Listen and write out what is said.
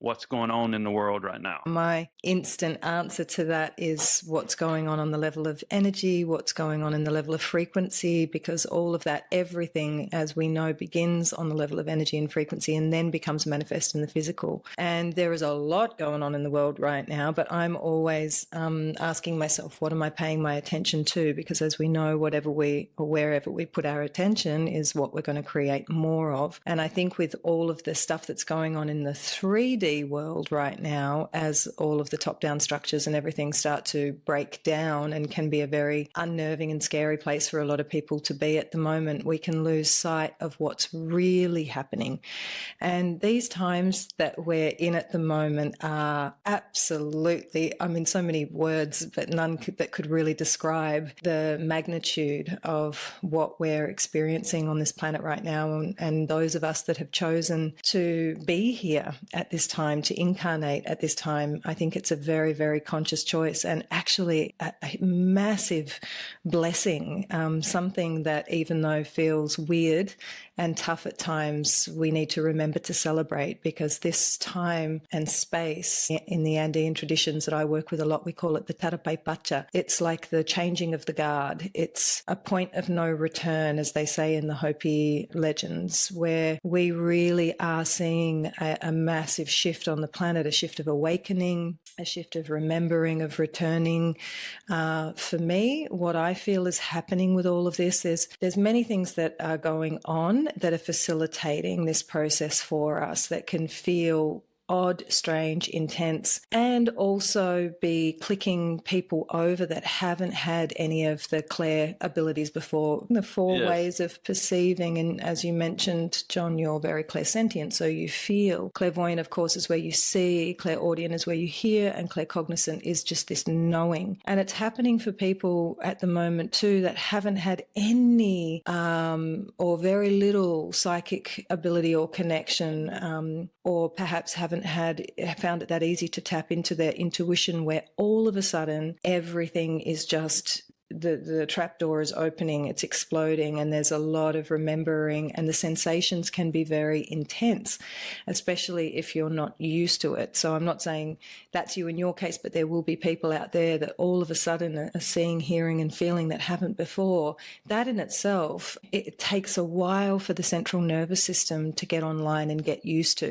what's going on in the world right now? My instant answer to that is what's going on the level of energy, what's going on in the level of frequency, because all of that, everything, as we know, begins on the level of energy and frequency and then becomes manifest in the physical. And there is a lot going on in the world right now, but I'm always asking myself, what am I paying my attention to? Because as we know, wherever we put our attention is what we're going to create more of. And I think with all of the stuff that's going on in the 3D world right now, as all of the top-down structures and everything start to break down and can be a very unnerving and scary place for a lot of people to be at the moment, we can lose sight of what's really happening. And these times that we're in at the moment are absolutely, I mean, so many words, but none that could really describe the magnitude of what we're experiencing on this planet right now. And those of us that have chosen to be here at this time, to incarnate at this time, I think it's a very, very conscious choice and actually a massive blessing, something that even though feels weird and tough at times, we need to remember to celebrate, because this time and space in the Andean traditions that I work with a lot, we call it the Tarapai Pacha. It's like the changing of the guard. It's a point of no return, as they say in the Hopi legends, where we really are seeing a massive shift on the planet, a shift of awakening, a shift of remembering, of returning. For me, what I feel is happening with all of this is there's many things that are going on that are facilitating this process for us that can feel odd, strange, intense, and also be clicking people over that haven't had any of the clair abilities before. The four ways of perceiving, and as you mentioned, John, you're very clairsentient, so you feel. Clairvoyant, of course, is where you see. Clairaudient is where you hear, and claircognizant is just this knowing. And it's happening for people at the moment too that haven't had any or very little psychic ability or connection, or perhaps haven't found it that easy to tap into their intuition, where all of a sudden everything is just the trapdoor is opening, it's exploding, and there's a lot of remembering, and the sensations can be very intense, especially if you're not used to it. So I'm not saying that's you in your case, but there will be people out there that all of a sudden are seeing, hearing and feeling that haven't before. That in itself, it takes a while for the central nervous system to get online and get used to.